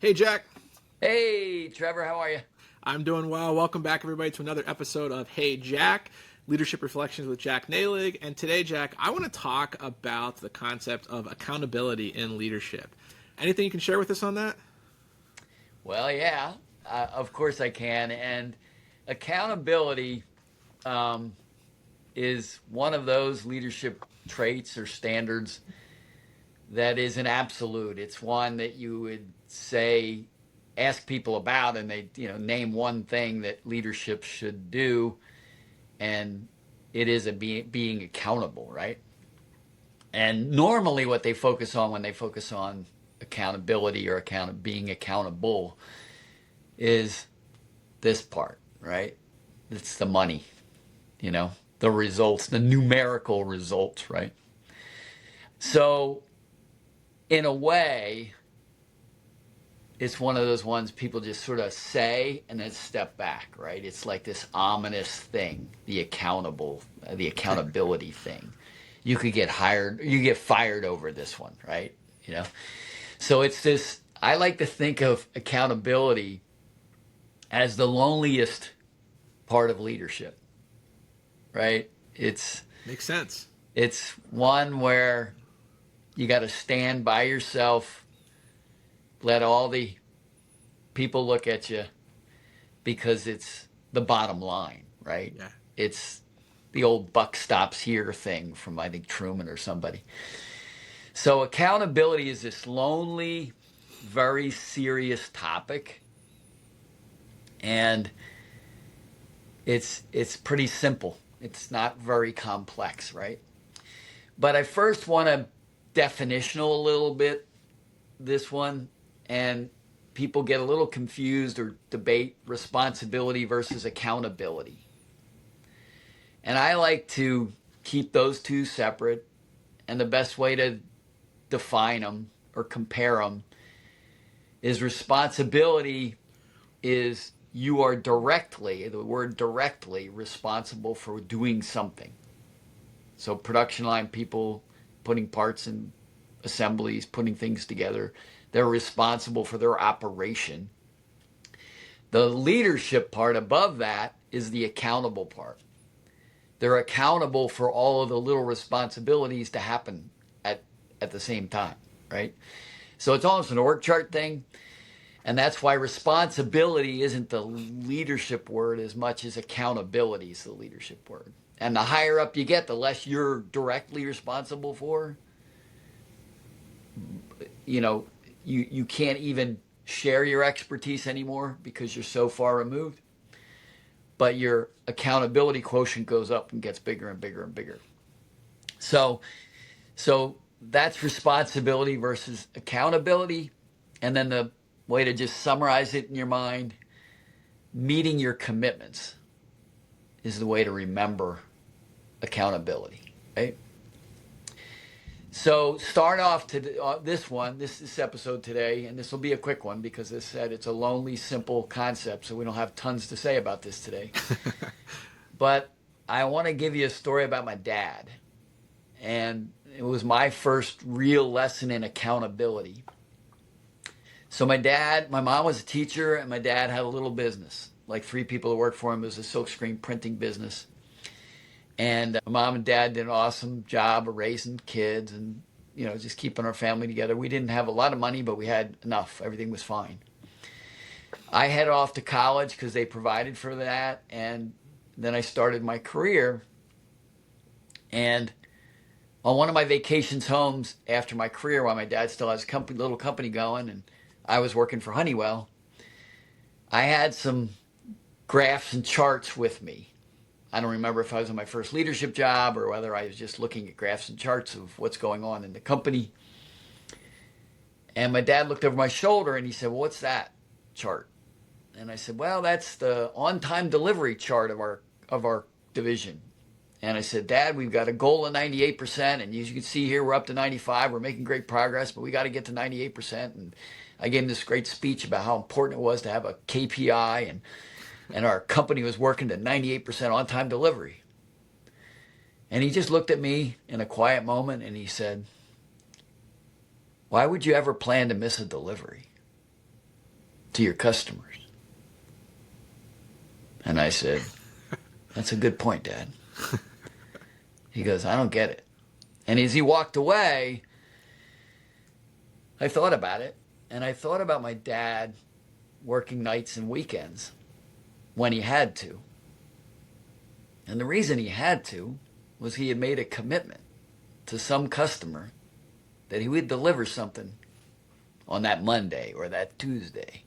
Hey, Jack. Hey, Trevor, how are you? I'm doing well. Welcome back, everybody, to another episode of Hey, Jack, Leadership Reflections with Jack Nehlig. And today, Jack, I want to talk about the concept of accountability in leadership. Anything you can share with us on that? Well, yeah, of course I can. And accountability um, is one of those leadership traits or standards that is an absolute. It's one that you would say, ask people about, and they, name one thing that leadership should do, and it is being accountable, right? And normally, what they focus on when they focus on accountability or being accountable is this part, right? It's the money, you know, the results, the numerical results, right? So, in a way, it's one of those ones people just sort of say and then step back, right? It's like this ominous thing, the accountability thing. You could get hired, you get fired over this one, right? You know, so it's this. I like to think of accountability as the loneliest part of leadership, right? Makes sense. It's one where you got to stand by yourself, let all the people look at you because it's the bottom line, right? Yeah. It's the old buck stops here thing from I think Truman or somebody. So accountability is this lonely, very serious topic, and it's pretty simple. It's not very complex, right? But I first want to definitional a little bit this one, and people get a little confused or debate responsibility versus accountability. And I like to keep those two separate, and the best way to define them or compare them is responsibility is you are directly, the word directly, responsible for doing something. So production line people putting parts in assemblies, putting things together, they're responsible for their operation. The leadership part above that is the accountable part. They're accountable for all of the little responsibilities to happen at the same time, right? So it's almost an org chart thing. And that's why responsibility isn't the leadership word as much as accountability is the leadership word. And the higher up you get, the less you're directly responsible for. You know, you can't even share your expertise anymore because you're so far removed. But your accountability quotient goes up and gets bigger and bigger and bigger. So that's responsibility versus accountability. And then the way to just summarize it in your mind, meeting your commitments is the way to remember accountability, right? So start off to this episode today, and this will be a quick one because as I said, it's a lonely, simple concept, so we don't have tons to say about this today. But I want to give you a story about my dad, and it was my first real lesson in accountability. So my mom was a teacher, and my dad had a little business. Like 3 people that worked for him. It was a silkscreen printing business. And my mom and dad did an awesome job of raising kids and, just keeping our family together. We didn't have a lot of money, but we had enough. Everything was fine. I headed off to college because they provided for that. And then I started my career. And on one of my vacations homes after my career, while my dad still has a little company going, and I was working for Honeywell, I had some graphs and charts with me. I don't remember if I was on my first leadership job or whether I was just looking at graphs and charts of what's going on in the company. And my dad looked over my shoulder and he said, "Well, what's that chart?" And I said, "Well, that's the on-time delivery chart of our division." And I said, "Dad, we've got a goal of 98%, and as you can see here, we're up to 95. We're making great progress, but we got to get to 98%." And I gave him this great speech about how important it was to have a KPI, and our company was working to 98% on-time delivery. And he just looked at me in a quiet moment and he said, "Why would you ever plan to miss a delivery?" to your customers. And I said, that's a good point, Dad. He goes, I don't get it. And as he walked away, I thought about it. And I thought about my dad working nights and weekends when he had to. And the reason he had to was he had made a commitment to some customer that he would deliver something on that Monday or that Tuesday.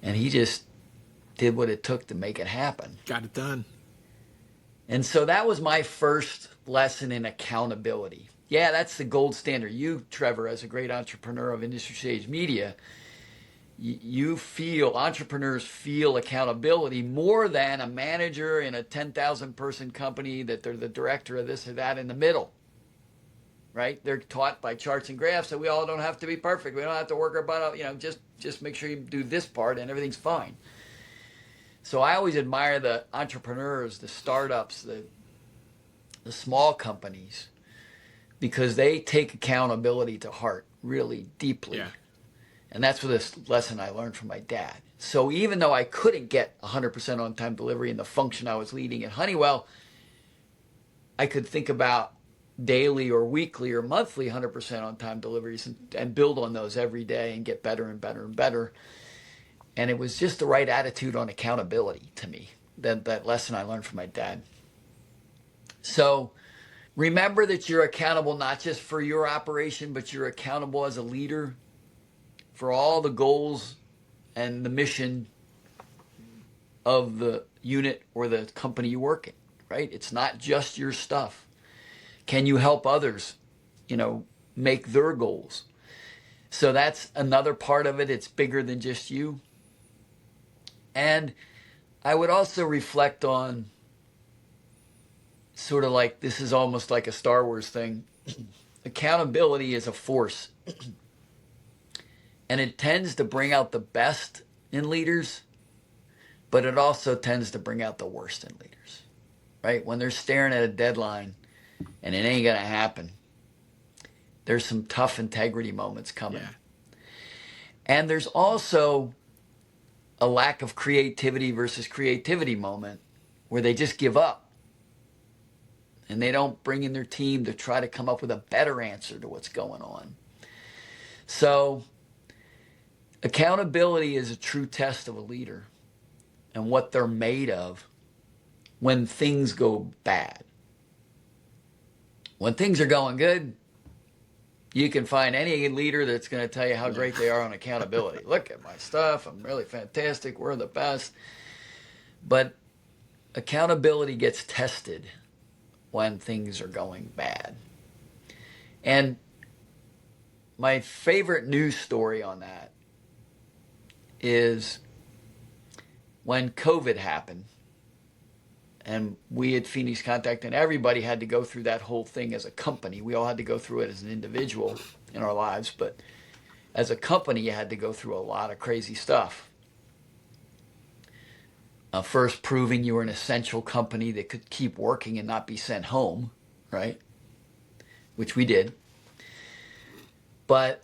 And he just did what it took to make it happen. Got it done. And so that was my first lesson in accountability. Yeah, that's the gold standard. You, Trevor, as a great entrepreneur of industry stage media, entrepreneurs feel accountability more than a manager in a 10,000 person company that they're the director of this or that in the middle. Right? They're taught by charts and graphs that we all don't have to be perfect. We don't have to work our butt off. Just make sure you do this part and everything's fine. So I always admire the entrepreneurs, the startups, the small companies, because they take accountability to heart really deeply. Yeah. And that's what this lesson I learned from my dad. So even though I couldn't get 100% on-time delivery in the function I was leading at Honeywell, I could think about daily or weekly or monthly 100% on-time deliveries and build on those every day and get better and better and better. And it was just the right attitude on accountability to me, that lesson I learned from my dad. So remember that you're accountable not just for your operation, but you're accountable as a leader for all the goals and the mission of the unit or the company you work in, right? It's not just your stuff. Can you help others, make their goals? So that's another part of it. It's bigger than just you. And I would also reflect on sort of like, this is almost like a Star Wars thing. Accountability is a force. And it tends to bring out the best in leaders, but it also tends to bring out the worst in leaders, right? When they're staring at a deadline and it ain't going to happen, there's some tough integrity moments coming. Yeah. And there's also a lack of creativity versus creativity moment where they just give up and they don't bring in their team to try to come up with a better answer to what's going on. So accountability is a true test of a leader and what they're made of when things go bad. When things are going good, you can find any leader that's going to tell you how great they are on accountability. Look at my stuff. I'm really fantastic. We're the best. But accountability gets tested when things are going bad. And my favorite news story on that is when COVID happened and we at Phoenix Contact and everybody had to go through that whole thing as a company. We all had to go through it as an individual in our lives, but as a company, you had to go through a lot of crazy stuff. First, proving you were an essential company that could keep working and not be sent home, right? Which we did. But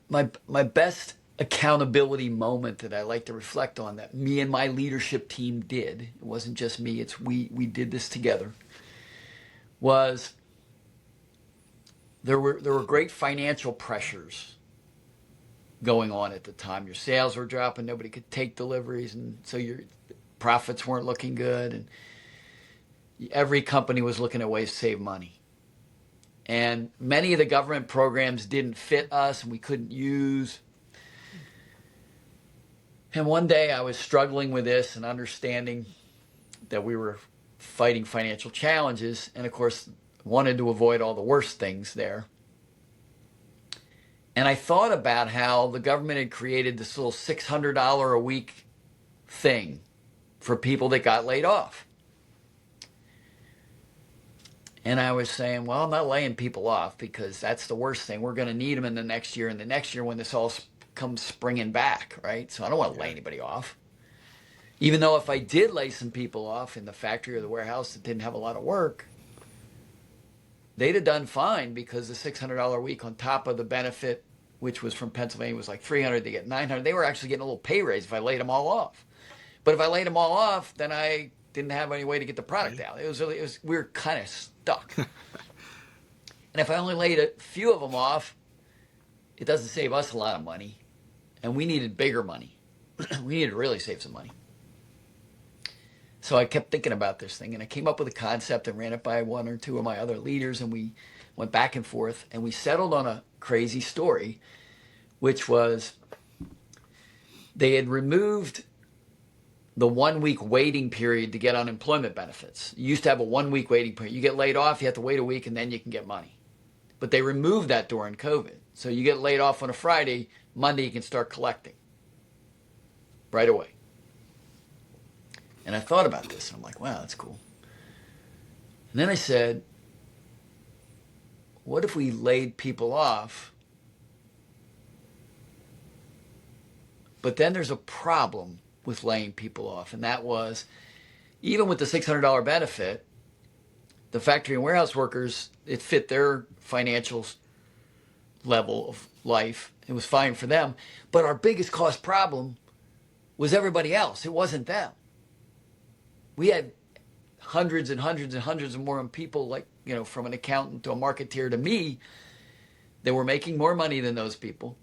my best accountability moment that I like to reflect on that me and my leadership team did, it wasn't just me, it's we did this together, was there were great financial pressures going on at the time. Your sales were dropping, nobody could take deliveries, and so your profits weren't looking good, and every company was looking at ways to save money. And many of the government programs didn't fit us and we couldn't use. And one day I was struggling with this and understanding that we were fighting financial challenges, and of course wanted to avoid all the worst things there. And I thought about how the government had created this little $600 a week thing for people that got laid off. And I was saying, well, I'm not laying people off because that's the worst thing. We're going to need them in the next year and the next year when this all comes springing back, right? So I don't want to lay anybody off. Even though if I did lay some people off in the factory or the warehouse that didn't have a lot of work, they'd have done fine because the $600 a week on top of the benefit which was from Pennsylvania, was like 300. They get 900. They were actually getting a little pay raise if I laid them all off. But if I laid them all off, then I didn't have any way to get the product out. We were kind of stuck. And if I only laid a few of them off, it doesn't save us a lot of money. And we needed bigger money. We needed to really save some money. So I kept thinking about this thing, and I came up with a concept and ran it by one or two of my other leaders, and we went back and forth, and we settled on a crazy story, which was they had removed the 1 week waiting period to get unemployment benefits. You used to have a 1 week waiting period. You get laid off, you have to wait a week, and then you can get money. But they removed that during COVID. So you get laid off on a Friday, Monday you can start collecting right away. And I thought about this, and I'm like, wow, that's cool. And then I said, what if we laid people off, but then there's a problem with laying people off, and that was, even with the $600 benefit, the factory and warehouse workers, it fit their financial level of life. It was fine for them. But our biggest cost problem was everybody else. It wasn't them. We had hundreds and hundreds and hundreds of more people, like, from an accountant to a marketeer to me, that were making more money than those people.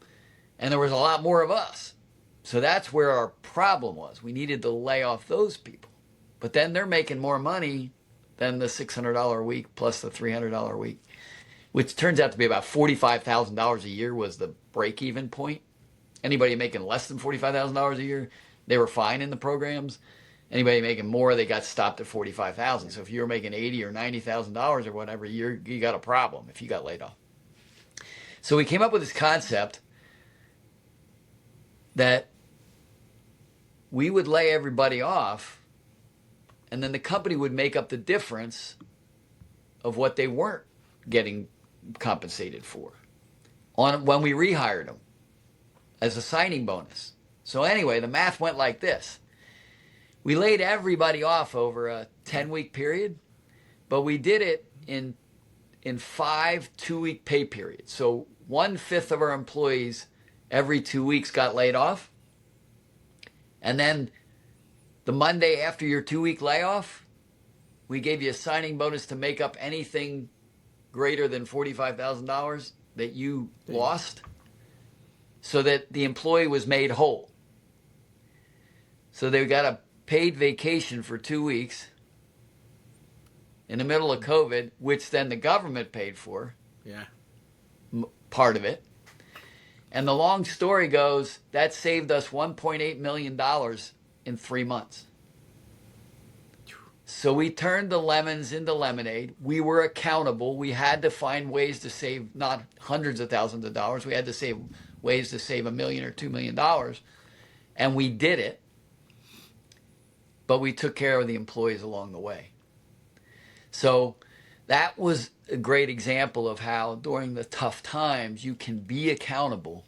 And there was a lot more of us. So that's where our problem was. We needed to lay off those people. But then they're making more money than the $600 a week plus the $300 a week, which turns out to be about $45,000 a year was the break-even point. Anybody making less than $45,000 a year, they were fine in the programs. Anybody making more, they got stopped at $45,000. So if you were making $80,000 or $90,000 or whatever, you got a problem if you got laid off. So we came up with this concept that we would lay everybody off, and then the company would make up the difference of what they weren't getting compensated for when we rehired them as a signing bonus. So anyway, the math went like this. We laid everybody off over a 10-week period, but we did it in 5 2-week pay periods. So 1/5 of our employees every 2 weeks got laid off. And then the Monday after your 2-week layoff, we gave you a signing bonus to make up anything greater than $45,000 that you lost, so that the employee was made whole. So they got a paid vacation for 2 weeks in the middle of COVID, which then the government paid for. Yeah. Part of it. And the long story goes, that saved us $1.8 million in 3 months. So we turned the lemons into lemonade. We were accountable. We had to find ways to save not hundreds of thousands of dollars. We had to save ways to save $1 million or $2 million. And we did it. But we took care of the employees along the way. So that was a great example of how during the tough times you can be accountable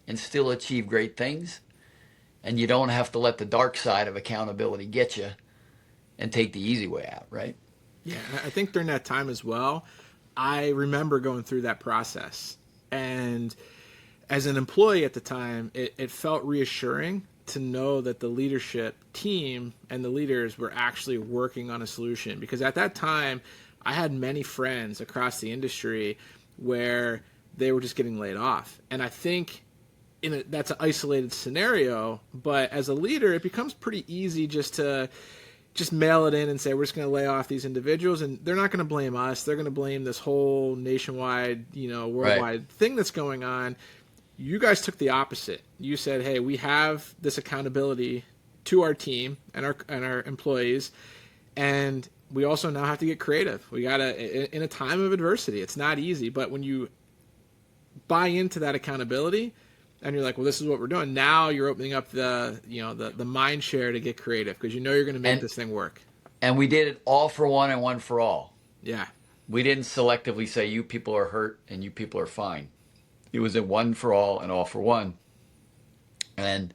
and still achieve great things. And you don't have to let the dark side of accountability get you and take the easy way out, right? Yeah, I think during that time as well, I remember going through that process. And as an employee at the time, it felt reassuring to know that the leadership team and the leaders were actually working on a solution. Because at that time, I had many friends across the industry where they were just getting laid off. And I think that's an isolated scenario, but as a leader, it becomes pretty easy just to mail it in and say, we're just going to lay off these individuals, and they're not going to blame us. They're going to blame this whole nationwide, worldwide thing that's going on. You guys took the opposite. You said, hey, we have this accountability to our team and our employees, and we also now have to get creative. We got to, in a time of adversity, it's not easy, but when you buy into that accountability and you're like, well, this is what we're doing, now you're opening up the mind share to get creative, because you're going to make this thing work. And we did it all for one and one for all. Yeah. We didn't selectively say you people are hurt and you people are fine. It was a one for all and all for one. And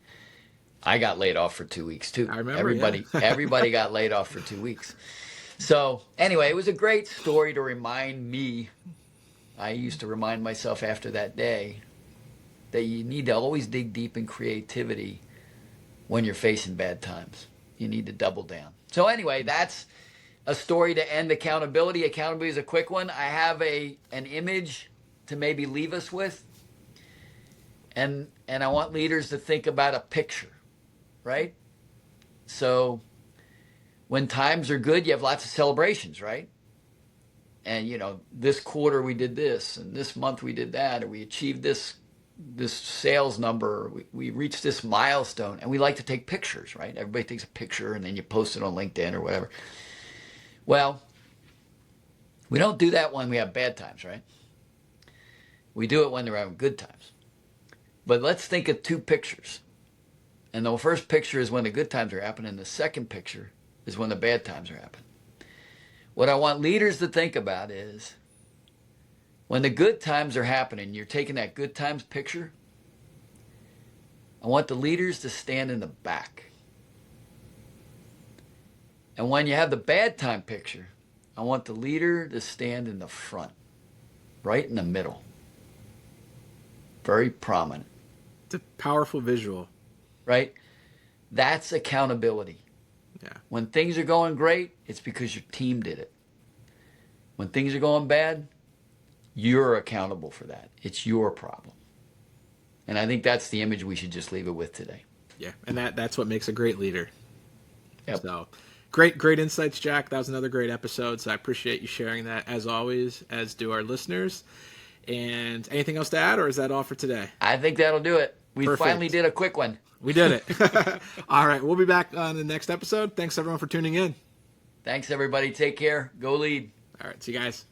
I got laid off for 2 weeks too. I remember. Everybody got laid off for 2 weeks. So anyway, it was a great story to remind me. I used to remind myself after that day that you need to always dig deep in creativity when you're facing bad times. You need to double down. So anyway, that's a story to end accountability. Accountability is a quick one. I have an image to maybe leave us with. And I want leaders to think about a picture, right? So when times are good, you have lots of celebrations, right? And, you know, this quarter we did this, and this month we did that, or we achieved this sales number, or we reached this milestone, and we like to take pictures, right? Everybody takes a picture, and then you post it on LinkedIn or whatever. Well, we don't do that when we have bad times, right? We do it when they're having good times. But let's think of two pictures. And the first picture is when the good times are happening, and the second picture is when the bad times are happening. What I want leaders to think about is when the good times are happening, you're taking that good times picture, I want the leaders to stand in the back. And when you have the bad time picture, I want the leader to stand in the front, right in the middle. Very prominent. It's a powerful visual. Right? That's accountability. Yeah. When things are going great, it's because your team did it. When things are going bad, you're accountable for that. It's your problem. And I think that's the image we should just leave it with today. Yeah, and that's what makes a great leader. Yep. So, great insights, Jack. That was another great episode, so I appreciate you sharing that, as always, as do our listeners. And anything else to add, or is that all for today? I think that'll do it. We Perfect. finally did a quick one. We did it. All right, we'll be back on the next episode. Thanks, everyone, for tuning in. Thanks, everybody. Take care. Go lead. All right, see you guys.